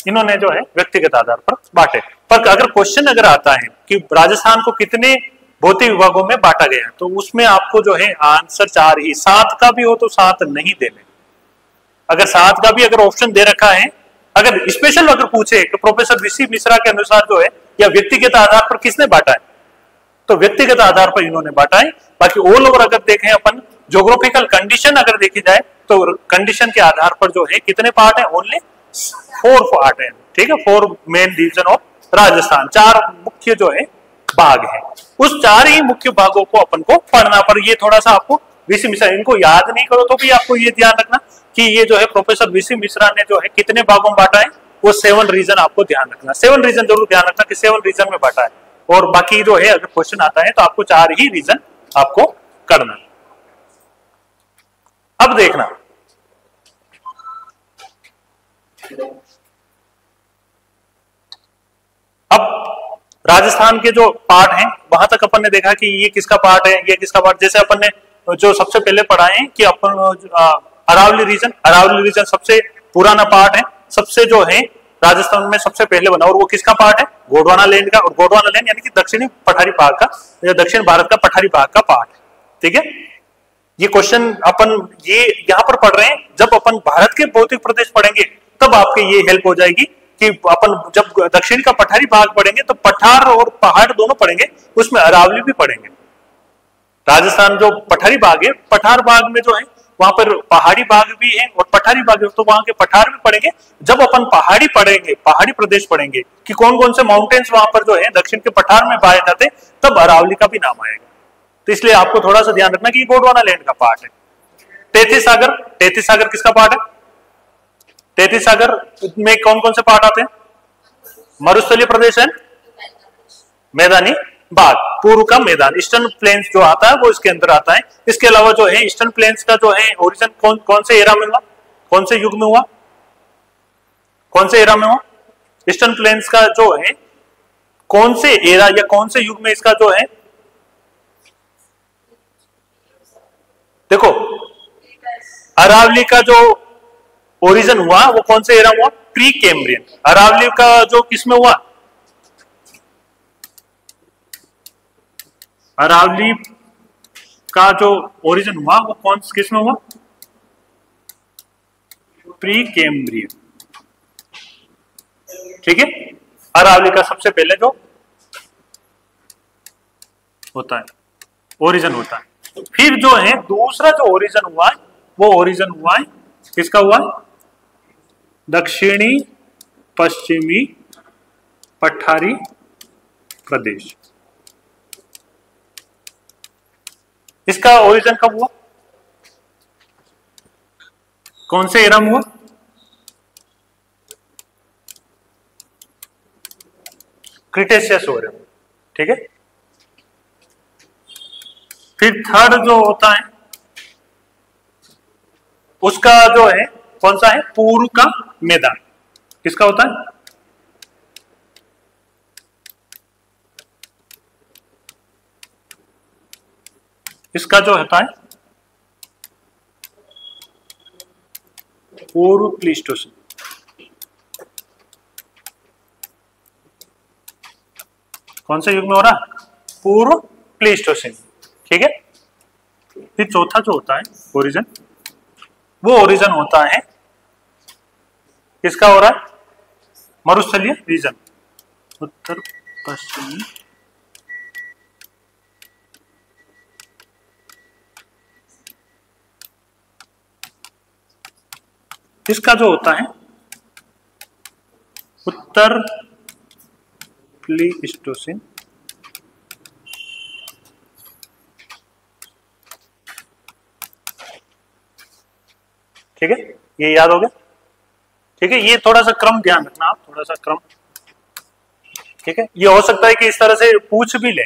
इन्होंने जो है व्यक्तिगत आधार पर बांटे। पर अगर क्वेश्चन अगर आता है कि राजस्थान को कितने भौतिक विभागों में बांटा गया, तो उसमें आपको जो है आंसर 4 ही, 7 का भी हो तो 7 नहीं देने। अगर 7 का भी अगर ऑप्शन दे रखा है, अगर स्पेशल अगर पूछे तो प्रोफेसर BC मिश्रा के अनुसार जो है, या व्यक्तिगत आधार पर किसने बांटा है, तो व्यक्तिगत आधार पर इन्होंने बांटा है। बाकी ऑल ओवर अगर देखें अपन, ज्योग्राफिकल कंडीशन अगर देखी जाए तो कंडीशन के आधार पर जो है कितने पार्ट है? ओनली 4 पार्ट है, ठीक है। 4 मेन रीजन ऑफ राजस्थान, 4 मुख्य जो है भाग है। उस 4 ही मुख्य भागों को अपन को पढ़ना, पर ये थोड़ा सा आपको BC मिश्रा, इनको याद नहीं करो तो भी आपको ये ध्यान रखना कि ये जो है प्रोफेसर BC मिश्रा ने जो है कितने भागों में बांटा है, वो 7 रीजन आपको ध्यान रखना, 7 रीजन जरूर ध्यान रखना कि 7 रीजन में बांटा है। और बाकी जो है अगर क्वेश्चन आता है तो आपको 4 ही रीजन आपको करना। अब देखना, अब राजस्थान के जो पार्ट हैं वहां तक अपन ने देखा कि ये किसका पार्ट है, ये किसका पार्ट। जैसे अपन ने जो सबसे पहले पढ़ा है कि अपन अरावली रीजन सबसे पुराना पार्ट है, सबसे जो है राजस्थान में सबसे पहले बना, और वो किसका पार्ट है? गोंडवाना लैंड का। और गोंडवाना लैंड यानी कि दक्षिणी पठारी भाग का, या दक्षिण भारत का पठारी भाग का पार्ट है, ठीक है। ये क्वेश्चन अपन ये यहाँ पर पढ़ रहे हैं, जब अपन भारत के भौतिक प्रदेश पढ़ेंगे तब आपके ये हेल्प हो जाएगी कि अपन जब दक्षिण का पठारी भाग पढ़ेंगे तो पठार और पहाड़ दोनों पढ़ेंगे, उसमें अरावली भी पढ़ेंगे। राजस्थान जो पठारी भाग है, पठार भाग में जो है वहां पर पहाड़ी भाग भी है और पठारी भाग है, तो वहां के पठार भी पढ़ेंगे। जब अपन पहाड़ी पढ़ेंगे, पहाड़ी प्रदेश पढ़ेंगे कि कौन कौन से माउंटेन्स वहां पर जो है दक्षिण के पठार में पाए जाते, तब अरावली का भी नाम आएगा। तो इसलिए आपको थोड़ा सा ध्यान रखना कि गोंडवाना लैंड का पार्ट है। तैतीस सागर किसका पार्ट है? तैतीस सागर में कौन कौन से पार्ट आते हैं? मरुस्थलीय प्रदेश है, मैदानी भाग, पूर्व का मैदान, ईस्टर्न प्लेन्स जो आता है वो इसके अंदर आता है। इसके अलावा जो है ईस्टर्न प्लेन्स का जो है ओरिजिन कौन से एरा में हुआ, कौन से युग में हुआ, कौन से एरा में हुआ? ईस्टर्न प्लेन्स का जो है कौन से एरा या कौन से युग में इसका जो है, देखो अरावली का जो ओरिजिन हुआ वो कौन से एरा में हुआ? Pre Cambrian. अरावली का जो किसमें हुआ? अरावली का जो ओरिजिन हुआ वो कौन किस में हुआ? Pre Cambrian. ठीक है, अरावली का सबसे पहले जो होता है ओरिजिन होता है। फिर जो है दूसरा जो ओरिजिन हुआ है वो ओरिजिन हुआ है किसका हुआ? दक्षिणी पश्चिमी पठारी प्रदेश। इसका ओरिजिन कब हुआ? कौन से एरा में हुआ? क्रिटेशियस एरा में। ठीक है, फिर थर्ड जो होता है उसका जो है कौन सा है? पूर्व का मैदान। किसका होता है? इसका जो होता है पूर्व प्लीस्टोसीन। कौन से युग में हो रहा है? पूर्व प्लीस्टोसीन। ठीक है, फिर चौथा जो होता है ओरिजिन, वो ओरिजिन होता है किसका हो रहा है? मरुस्थलीय रीजन, उत्तर पश्चिमी इसका जो होता है उत्तर प्लीस्टोसीन। ठीक है, ये याद हो गया। ठीक है, ये थोड़ा सा क्रम ध्यान रखना आप, थोड़ा सा क्रम। ठीक है, ये हो सकता है कि इस तरह से पूछ भी ले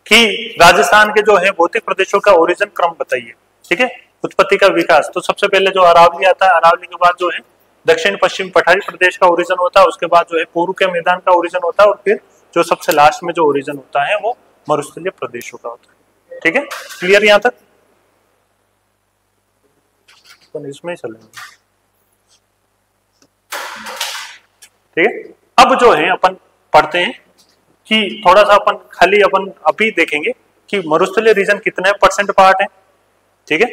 कि राजस्थान के जो है भौतिक प्रदेशों का ओरिजिन क्रम बताइए। ठीक है, उत्पत्ति का विकास, तो सबसे पहले जो अरावली आता है, अरावली के बाद जो है दक्षिण पश्चिम पठारी प्रदेश का ओरिजिन होता है, उसके बाद जो है पूर्व के मैदान का ओरिजिन होता है, और फिर जो सबसे लास्ट में जो ओरिजिन होता है वो मरुस्थलीय प्रदेशों का होता है। ठीक है, क्लियर यहां तक? तो इसमें ही चलेंगे। ठीक है, अब जो है अपन पढ़ते हैं कि थोड़ा सा अपन खाली अपन अभी देखेंगे कि मरुस्थलीय रीजन कितने परसेंट पार्ट है। ठीक है,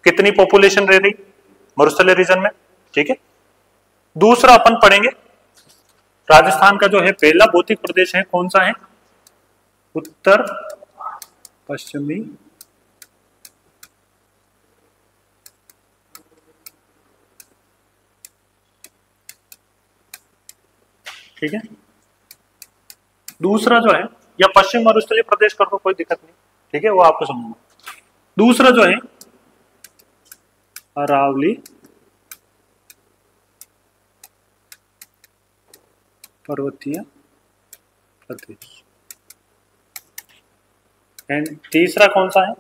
कितनी पॉपुलेशन रह रही मरुस्थलीय रीजन में। ठीक है, दूसरा अपन पढ़ेंगे राजस्थान का जो है पहला भौतिक प्रदेश है कौन सा है? उत्तर पश्चिमी ठीक है, दूसरा जो है, या पश्चिम मरुस्थलीय प्रदेश कर दो कोई दिक्कत नहीं। ठीक है, वो आपको समझना। दूसरा जो है अरावली पर्वतीय प्रदेश, एंड तीसरा कौन सा है?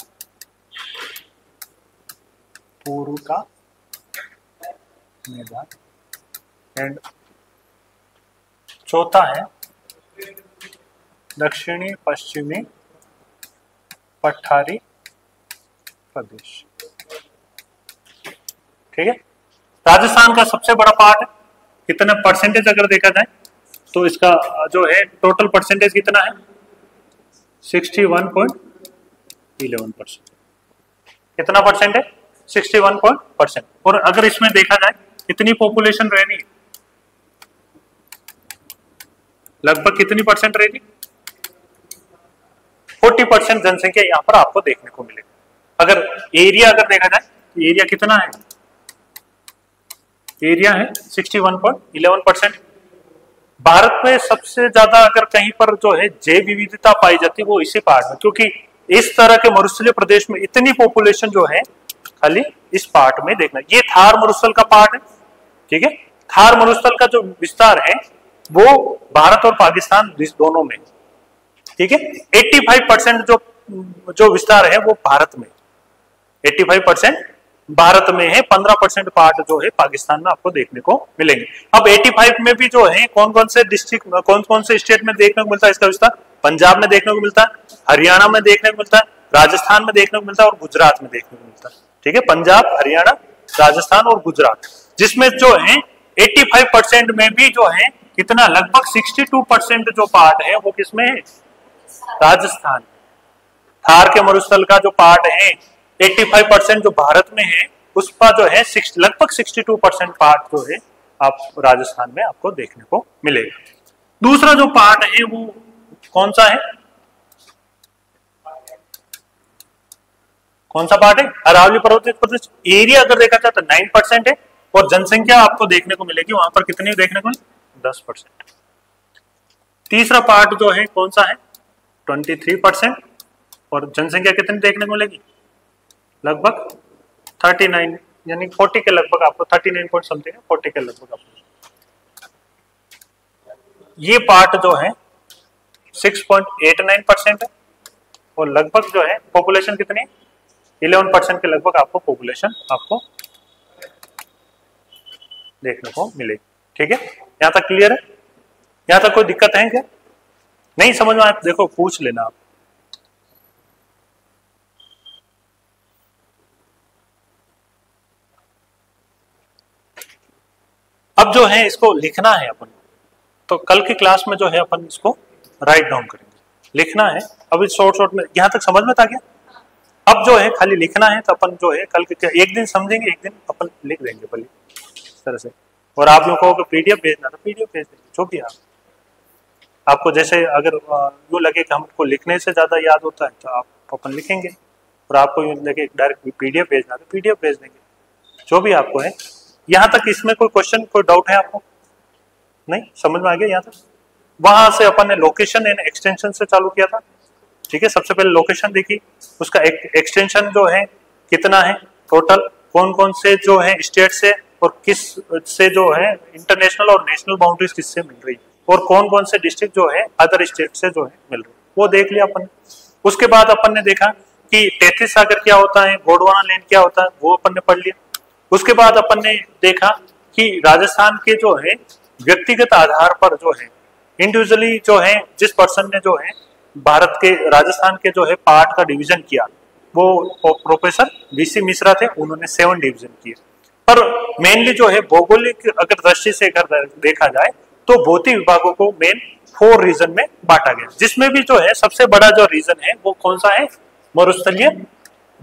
पूर्व का मैदान, एंड चौथा है दक्षिणी पश्चिमी पठारी प्रदेश। ठीक है, राजस्थान का सबसे बड़ा पार्ट है। कितना परसेंटेज अगर देखा जाए तो इसका जो है टोटल परसेंटेज कितना है? 61.11%। कितना परसेंट है? 61%। और अगर इसमें देखा जाए कितनी पॉपुलेशन रह रही है, लगभग कितनी परसेंट रहेगी? 40% जनसंख्या यहाँ पर आपको देखने को मिलेगी। अगर एरिया अगर देखा जाए तो एरिया कितना है? एरिया है 61.11%। भारत में सबसे ज्यादा अगर कहीं पर जो है जैव विविधता पाई जाती है वो इसी पार्ट में, क्योंकि इस तरह के मरुस्थलीय प्रदेश में इतनी पॉपुलेशन जो है खाली इस पार्ट में देखना। ये थार मरुस्थल का पार्ट है। ठीक है, थार मरुस्थल का जो विस्तार है वो भारत और पाकिस्तान दोनों में। ठीक है। 85% जो विस्तार है वो भारत में, 85% भारत में है, 15% पार्ट जो है पाकिस्तान में आपको देखने को मिलेंगे। अब 85 में भी जो है कौन कौन से डिस्ट्रिक्ट, कौन कौन से स्टेट में देखने को मिलता है इसका विस्तार? पंजाब में देखने को मिलता है, हरियाणा में देखने को मिलता है, राजस्थान में देखने को मिलता है और गुजरात में देखने को मिलता है। ठीक है, पंजाब, हरियाणा, राजस्थान और गुजरात, जिसमें जो है 85% में भी जो है कितना, लगभग 62% जो पार्ट है वो किसमें है? राजस्थान। थार के मरुस्थल का जो पार्ट है 85% जो भारत में है, उसका जो है लगभग 62% पार्ट जो है आप राजस्थान में आपको देखने को मिलेगा। दूसरा जो पार्ट है वो कौन सा है? कौन सा पार्ट है? अरावली पर्वतीय प्रदेश। एरिया अगर देखा जाए तो 9% है और जनसंख्या आपको देखने को मिलेगी वहां पर कितनी देखने को? 10%। तीसरा पार्ट जो है कौन सा है? 23% और जनसंख्या कितनी देखने को मिलेगी? लगभग 39, यानी 40 के लगभग आपको, 39 पॉइंट समथिंग है, 40 के लगभग आपको। ये पार्ट जो है 6.89% है और लगभग जो है पॉपुलेशन कितनी है? 11% के लगभग आपको पॉपुलेशन आपको देखने को मिलेगी। ठीक है, यहां तक क्लियर है? यहां तक कोई दिक्कत है क्या? नहीं समझ में आए देखो पूछ लेना आप। अब जो है इसको लिखना है अपन, तो कल की क्लास में जो है अपन इसको राइट डाउन करेंगे, लिखना है। अभी शॉर्ट में यहां तक समझ में आ गया? अब जो है खाली लिखना है, तो अपन जो है कल के एक दिन समझेंगे, एक दिन अपन लिख देंगे भले इस तरह से। और आप लोगों को पीडीएफ भेजना तो पीडीएफ भेज देंगे, जो भी आपको जैसे अगर यूँ लगे कि हमको लिखने से ज्यादा याद होता है तो आप अपन लिखेंगे, और आपको यूँ लगे डायरेक्ट पीडीएफ भेजना तो पीडीएफ भेज देंगे, जो भी आपको है। यहाँ तक इसमें कोई क्वेश्चन, कोई डाउट है आपको? नहीं समझ में आ गया यहाँ तक? वहां से अपन ने लोकेशन एंड एक्सटेंशन से चालू किया था। ठीक है, सबसे पहले लोकेशन देखी, उसका एक्सटेंशन जो है कितना है टोटल, कौन कौन से जो है स्टेट से और किस से जो है इंटरनेशनल और नेशनल बाउंड्रीज किससे मिल रही, और कौन कौन से डिस्ट्रिक्ट जो है अदर स्टेट से जो है मिल रही, वो देख लिया अपन। उसके बाद अपन ने देखा कि 33 सागर क्या होता है, गोंडवाना लैंड क्या होता है, वो अपन ने पढ़ लिया। उसके बाद अपन ने देखा कि राजस्थान के जो है व्यक्तिगत आधार पर जो है इंडिविजुअली जो है जिस पर्सन ने जो है भारत के राजस्थान के जो है पार्ट का डिवीजन किया, वो प्रोफेसर वीसी मिश्रा थे, उन्होंने 7 डिवीजन किए। पर मेनली जो है भौगोलिक अगर दृष्टि से अगर देखा जाए तो भौतिक विभागों को मेन 4 रीजन में बांटा गया, जिसमें भी जो है सबसे बड़ा जो रीजन है वो कौन सा है? मरुस्थलीय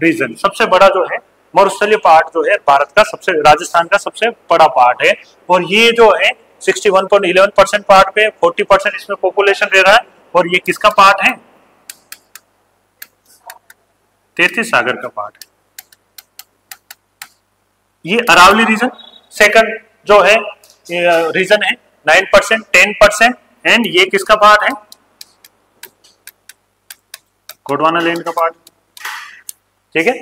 रीजन। सबसे बड़ा जो है मरुस्थलीय पार्ट जो है भारत का सबसे, राजस्थान का सबसे बड़ा पार्ट है, और ये जो है 61.11% पार्ट पे 40% इसमें पॉपुलेशन रह रहा है, और ये किसका पार्ट है? 33 सागर का पार्ट है। ये अरावली रीजन सेकंड जो है रीजन है 9%, 10%, एंड ये किसका पार्ट है? गोंडवाना लैंड का पार्ट। ठीक है,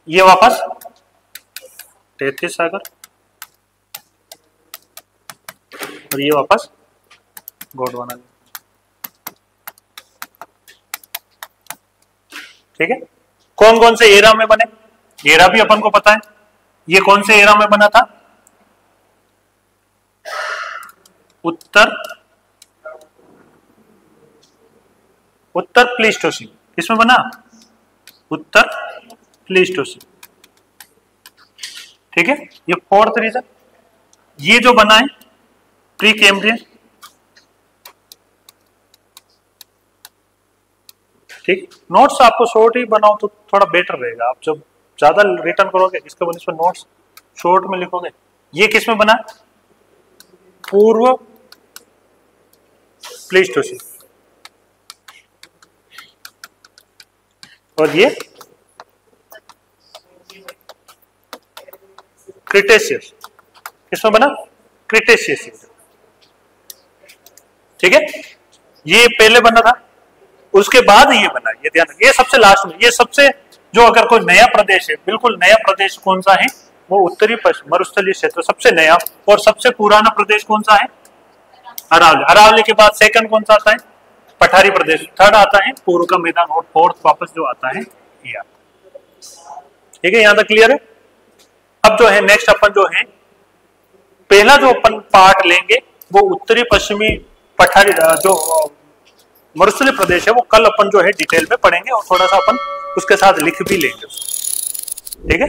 ये वापस 33 सागर और ये वापस गोंडवाना लैंड। ठीक है, कौन कौन से एरा में बने, एरा भी अपन को पता है। ये कौन से एरा में बना था? उत्तर प्लीस्टोसीन। किसमें बना? उत्तर प्लीस्टोसीन। ठीक है, ये 4th रीजन। ये जो बना है प्री कैम्ब्रियन। ठीक, नोट्स आपको शॉर्ट ही बनाओ तो थोड़ा बेटर रहेगा। आप जब ज्यादा रिटर्न करोगे इसके बने पर नोट्स शॉर्ट में लिखोगे। ये किस में बना? पूर्व प्लीस्टोसीन। और ये क्रिटेशियस। किसमें बना? क्रिटेशियस। ठीक है, ये पहले बना था, उसके बाद ये बना। ये ध्यान, ये सबसे लास्ट में, ये सबसे जो अगर कोई नया प्रदेश है, बिल्कुल नया प्रदेश कौन सा है? वो उत्तरी पश्चिम मरुस्थलीय क्षेत्र सबसे नया। और सबसे पुराना प्रदेश कौन सा है? अरावली। अरावली के बाद सेकंड कौन सा आता है? पठारी प्रदेश थर्ड आता है, पूर्व का मैदान, और फोर्थ वापस जो आता है ये आता है। ठीक है, यहां तक क्लियर है। अब जो है नेक्स्ट अपन जो है पहला जो अपन पार्ट लेंगे वो उत्तरी पश्चिमी पठारी जो मरुस्थलीय प्रदेश है वो कल अपन जो है डिटेल में पढ़ेंगे और थोड़ा सा अपन उसके साथ लिख भी लेंगे। ठीक है।